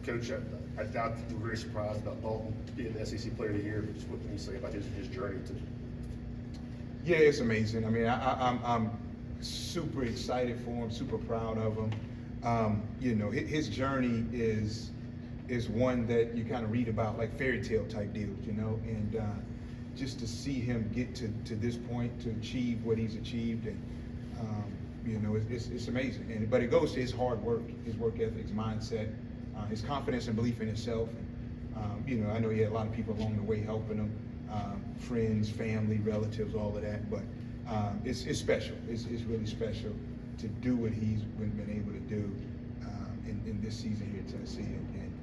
Coach, I doubt you were very surprised about Dalton being the SEC Player of the Year, but just what can you say about his journey to? Yeah, it's amazing. I mean, I'm super excited for him, super proud of him. You know, his journey is one that you kind of read about, like fairy tale type deals, you know, and just to see him get to this point, to achieve what he's achieved, and you know, it's amazing. But it goes to his hard work, his work ethic, his mindset, his confidence and belief in himself. You know, I know he had a lot of people along the way helping him, friends, family, relatives, all of that. But it's special. It's really special to do what he's been able to do in this season here at Tennessee. And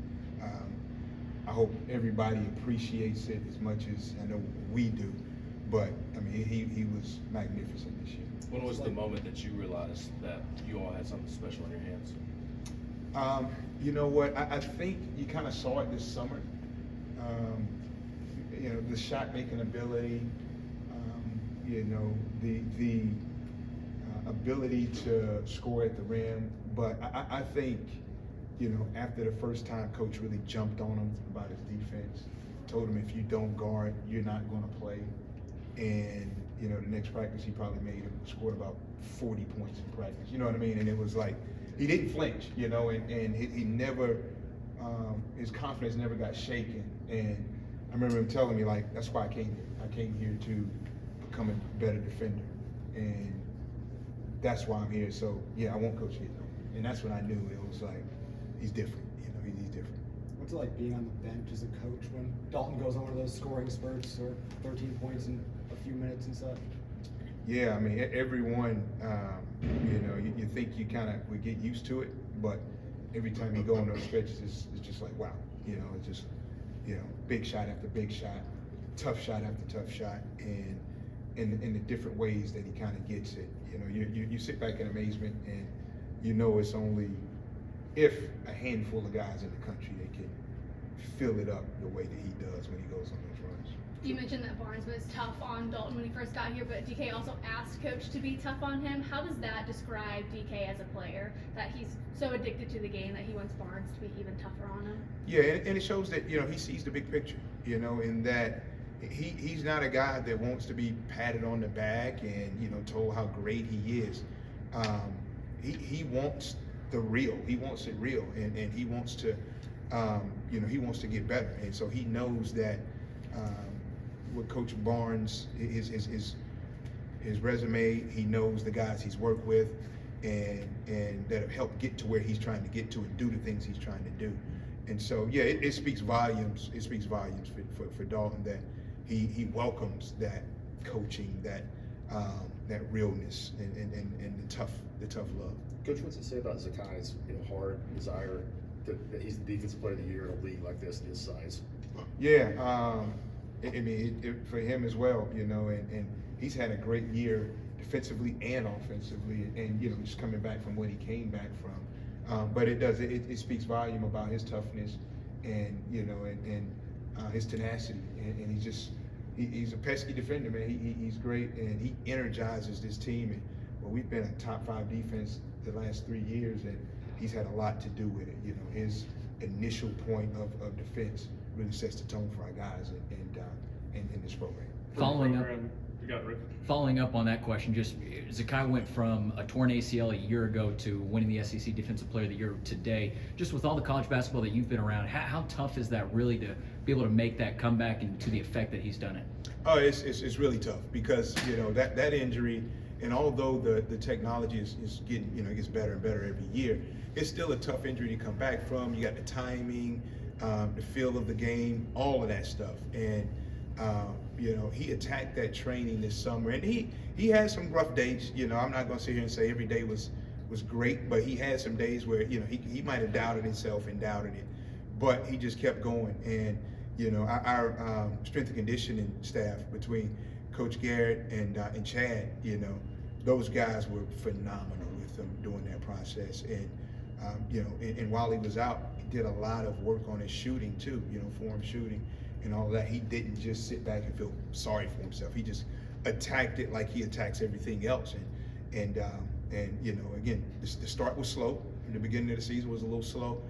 I hope everybody appreciates it as much as I know we do. But I mean, he was magnificent this year. When was the moment that you realized that you all had something special in your hands? You know what? I think you kind of saw it this summer. You know, the shot making ability. You know, the ability to score at the rim. But I think, you know, after the first time, Coach really jumped on him about his defense. Told him if you don't guard, you're not going to play. And you know, the next practice he probably made him scored about 40 points in practice. You know what I mean? And it was like he didn't flinch, you know, and he never, his confidence never got shaken. And I remember him telling me, like, that's why I came here. I came here to become a better defender, and that's why I'm here. So yeah, I won't coach here though. And that's when I knew it was like he's different. You know, he's different. What's it like being on the bench as a coach when Dalton goes on one of those scoring spurts or 13 points in a few minutes and such? Yeah, I mean, everyone, you know, you think you kind of would get used to it, but every time you go on those stretches, it's just like, wow, you know, it's just, you know, big shot after big shot, tough shot after tough shot, and in the different ways that he kind of gets it. You know, you sit back in amazement, and you know it's only if a handful of guys in the country that can fill it up the way that he does when he goes on those runs. You mentioned that Barnes was tough on Dalton when he first got here, but DK also asked Coach to be tough on him. How does that describe DK as a player, that he's so addicted to the game that he wants Barnes to be even tougher on him? Yeah, and it shows that, you know, he sees the big picture, you know, in that he's not a guy that wants to be patted on the back and, you know, told how great he is. He wants the real. He wants it real, and he wants to, you know, he wants to get better. And so he knows that with Coach Barnes, his resume, he knows the guys he's worked with, and that have helped get to where he's trying to get to and do the things he's trying to do. And so, yeah, it speaks volumes. It speaks volumes for Dalton that he welcomes that coaching, that realness, and the tough love. Coach, what's it say about Zakai's hard desire that he's the defensive player of the year in a league like this at his size? Yeah, I mean, for him as well, you know, and he's had a great year defensively and offensively, and you know, just coming back from what he came back from. But it speaks volume about his toughness, and you know, and his tenacity, and he's a pesky defender, man. He's great, and he energizes this team. And well, we've been a top 5 defense the last 3 years, and he's had a lot to do with it. You know, his initial point of defense really sets the tone for our guys in this program. Following up on that question, just Zakai went from a torn ACL a year ago to winning the SEC Defensive Player of the Year today. Just with all the college basketball that you've been around, how tough is that really to be able to make that comeback and to the effect that he's done it? Oh, it's really tough because, you know, that injury, and although the technology is getting, you know, it gets better and better every year, it's still a tough injury to come back from. You got the timing, the feel of the game, all of that stuff. And you know, he attacked that training this summer, and he had some rough days. You know, I'm not going to sit here and say every day was great, but he had some days where, you know, he might have doubted himself and doubted it, but he just kept going. And you know, our strength and conditioning staff between Coach Garrett and Chad, you know, those guys were phenomenal with him during that process. And you know, and while he was out, he did a lot of work on his shooting too. You know, form shooting and all of that. He didn't just sit back and feel sorry for himself. He just attacked it like he attacks everything else. And you know, again, the start was slow. In the beginning of the season was a little slow,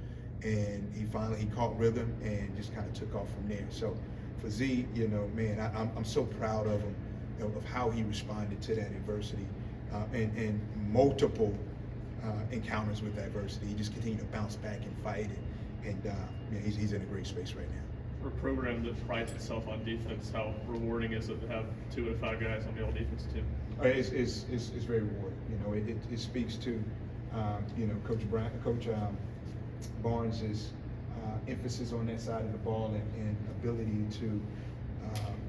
and he caught rhythm and just kind of took off from there. So for Z, you know, man, I'm so proud of him, of how he responded to that adversity, and multiple encounters with adversity. He just continued to bounce back and fight it, and yeah, he's in a great space right now. For a program that prides itself on defense, how rewarding is it to have 2 out of 5 guys on the all-defense team? It's very rewarding. You know, it speaks to you know, Coach Barnes's emphasis on that side of the ball, and ability to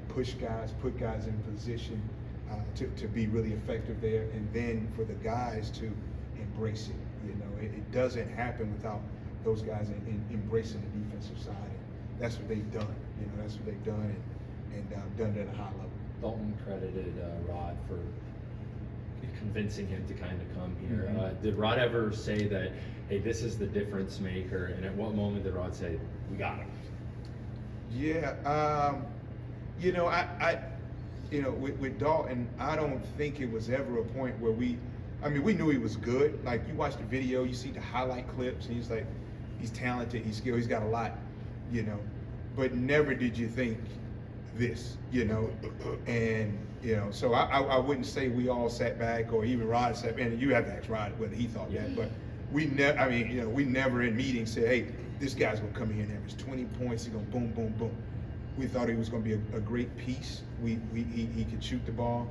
push guys, put guys in position to be really effective there, and then for the guys to embrace it. You know, it doesn't happen without those guys embracing the defensive side. And that's what they've done. You know, that's what they've done, and done it at a high level. Dalton credited Rod for convincing him to kind of come here. Mm-hmm. Did Rod ever say that, hey, this is the difference maker? And at what moment did Rod say, we got him? Yeah, you know, I you know, with Dalton, I don't think it was ever a point where we knew he was good. Like, you watch the video, you see the highlight clips, and he's talented, he's skilled, he's got a lot, you know, but never did you think this, you know, and, you know, so I wouldn't say we all sat back, or even Rod sat back, and you have to ask Rod whether he thought that, but we never, you know, we never in meetings said, hey, this guy's gonna come here and average 20 points, he's gonna boom, boom, boom. We thought he was gonna be a great piece. He could shoot the ball.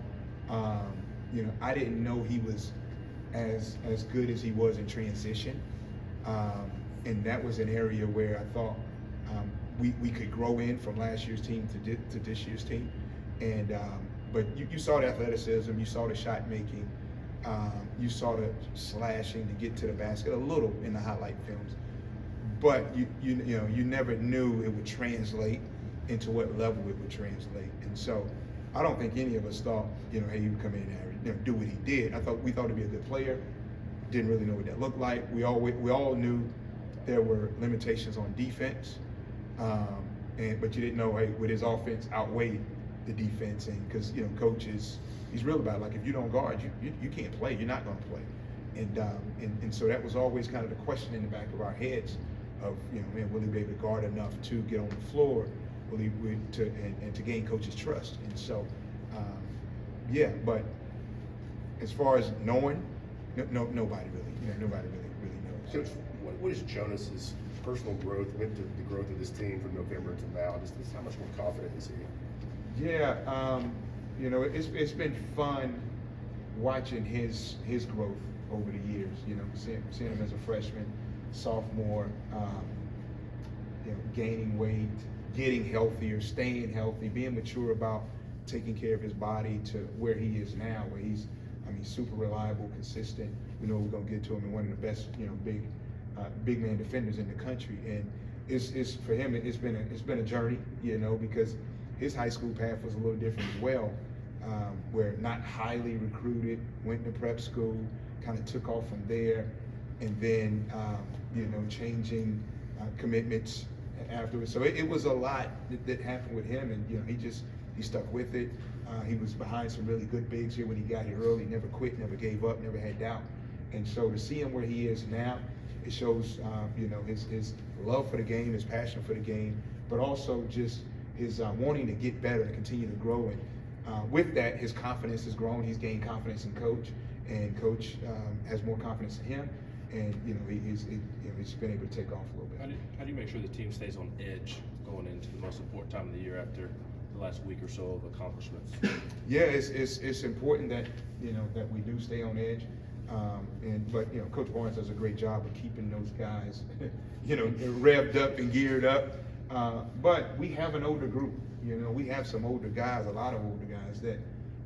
You know, I didn't know he was as good as he was in transition, and that was an area where I thought we could grow in from last year's team to this year's team. And but you saw the athleticism, you saw the shot making, you saw the slashing to get to the basket a little in the highlight films, but you know, you never knew it would translate into what level it would translate. And so I don't think any of us thought, you know, hey, he would come in and, you know, do what he did. We thought he'd be a good player. Didn't really know what that looked like. We all knew there were limitations on defense, but you didn't know, hey, would his offense outweigh the defense? And because, you know, coach he's real about it. Like, if you don't guard, you can't play. You're not going to play. And so that was always kind of the question in the back of our heads of, you know, man, will he be able to guard enough to get on the floor? Will he to gain coach's trust? And so, yeah. But as far as knowing, nobody really, you know, nobody really knows. Coach, what is Jonas's personal growth with the growth of this team from November to now? Just how much more confident is he? Yeah, you know, it's been fun watching his growth over the years. You know, seeing him as a freshman, sophomore, you know, gaining weight, getting healthier, staying healthy, being mature about taking care of his body to where he is now, where he's, super reliable, consistent. We know we're gonna get to him, and one of the best, you know, big man defenders in the country. And it's for him, it's been a journey, you know, because his high school path was a little different as well, where not highly recruited, went to prep school, kind of took off from there, and then you know, changing commitments afterwards. So it was a lot that happened with him, and you know, he stuck with it. He was behind some really good bigs here when he got here early. Never quit, never gave up, never had doubt. And so to see him where he is now, it shows you know, his love for the game, his passion for the game, but also just his wanting to get better and continue to grow. And with that, his confidence has grown. He's gained confidence in coach, and coach has more confidence in him. And you know, he's been able to take off a little bit. How do you make sure the team stays on edge going into the most important time of the year after the last week or so of accomplishments? Yeah, it's important that, you know, that we do stay on edge. But you know, Coach Barnes does a great job of keeping those guys, you know, revved up and geared up. But we have an older group. You know, we have some older guys, a lot of older guys that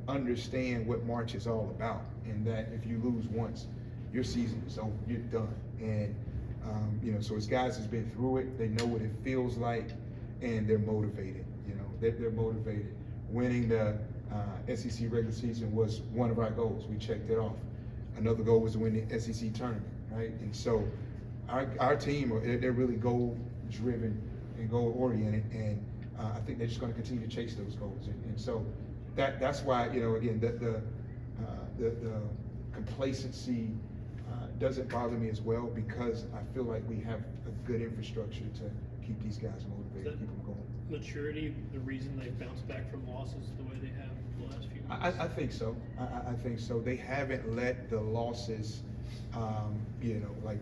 understand what March is all about, and that if you lose once, your season is over, you're done. And you know, so as guys has been through it, they know what it feels like, and they're motivated. You know, they're motivated. Winning the SEC regular season was one of our goals. We checked it off. Another goal was to win the SEC tournament, right? And so our team, they're really goal-driven and goal-oriented, and I think they're just going to continue to chase those goals. And so that's why, you know, again, the complacency doesn't bother me as well because I feel like we have a good infrastructure to keep these guys motivated, keep them going. Maturity, the reason they've bounced back from losses the way they have the last few years? I think so. I think so. They haven't let the losses, like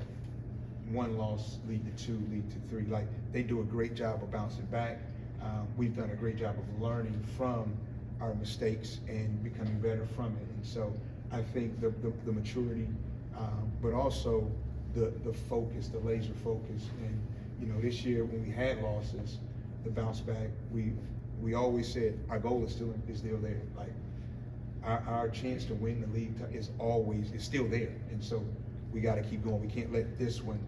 one loss lead to two, lead to three. Like they do a great job of bouncing back. We've done a great job of learning from our mistakes and becoming better from it. And so I think the maturity, but also the focus, the laser focus. And this year when we had losses, the bounce back, we always said our goal is still there. Like our chance to win the league is still there. And so we got to keep going. We can't let this one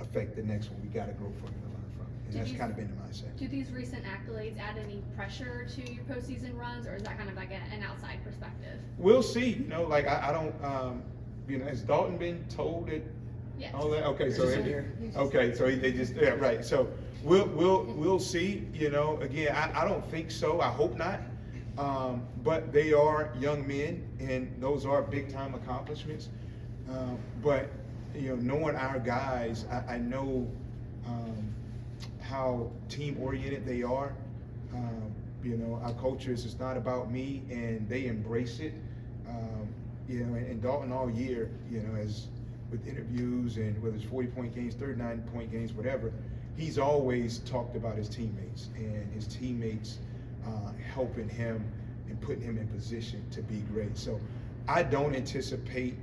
affect the next one. We got to grow from it and learn from it. And that's kind of been the mindset. Do these recent accolades add any pressure to your postseason runs, or is that kind of like an outside perspective? We'll see. I don't. Has Dalton been told it? Yes. All that. Okay, so they just right. So we'll see. Again, I don't think so. I hope not. But they are young men, and those are big time accomplishments. But knowing our guys, I know how team oriented they are. Our culture is just not about me, and they embrace it. And Dalton all year, as with interviews and whether it's 40-point games, 39-point games, whatever, he's always talked about his teammates and his teammates helping him and putting him in position to be great. So I don't anticipate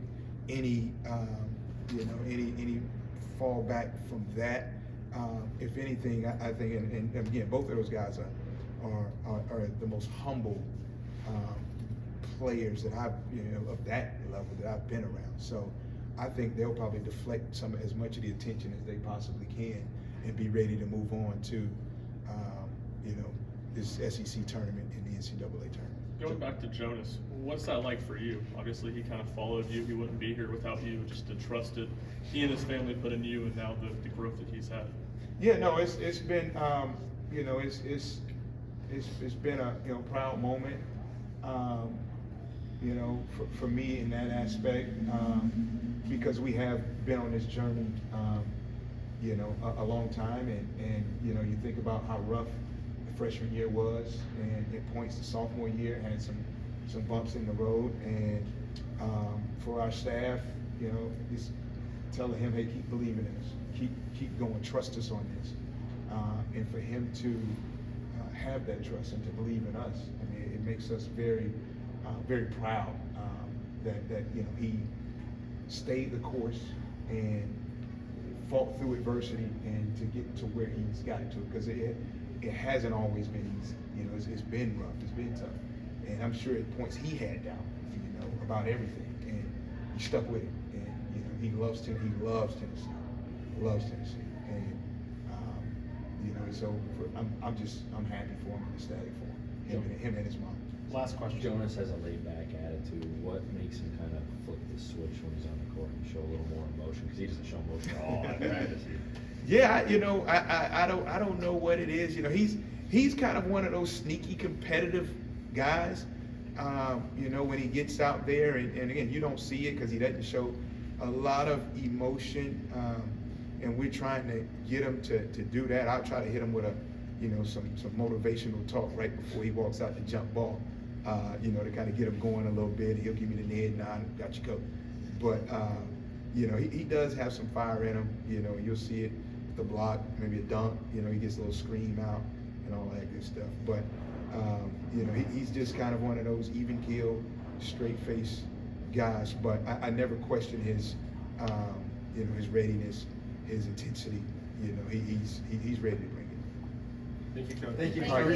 any any fallback from that. If anything, I think, and again, both of those guys are the most humble players that I've of that level that I've been around. So I think they'll probably deflect as much of the attention as they possibly can and be ready to move on to this SEC tournament and the NCAA tournament. Going back to Jonas, what's that like for you? Obviously, he kind of followed you. He wouldn't be here without you. Just the trust that he and his family put in you, and now the growth that he's had. Yeah, no, it's been it's been a proud moment. For me in that aspect, because we have been on this journey, a long time, and you think about how rough the freshman year was, and it points to sophomore year, had some bumps in the road, and for our staff, just telling him, hey, keep believing in us, keep going, trust us on this, and for him to have that trust and to believe in us, I mean, it makes us very proud that he stayed the course and fought through adversity and to get to where he's gotten to, because it hasn't always been easy. It's been rough, it's been tough, and I'm sure at points he had doubt, about everything, and he stuck with it. And he loves Tennessee, and so I'm happy for him and ecstatic for him and his mom. Last question. Jonas has a laid-back attitude. What makes him kind of flip the switch when he's on the court and show a little more emotion? Because he doesn't show emotion at all in practice. Yeah, I don't know what it is. He's kind of one of those sneaky competitive guys. When he gets out there, and again, you don't see it because he doesn't show a lot of emotion. And we're trying to get him to do that. I'll try to hit him with some motivational talk right before he walks out the jump ball. To kind of get him going a little bit. He'll give me the nod, got you covered. But he does have some fire in him. You'll see it at the block, maybe a dunk. He gets a little scream out and all that good stuff. But he's just kind of one of those even keel, straight face guys. But I never question his his readiness, his intensity. He's ready to bring it. Thank you, Coach. Thank you. Thank you.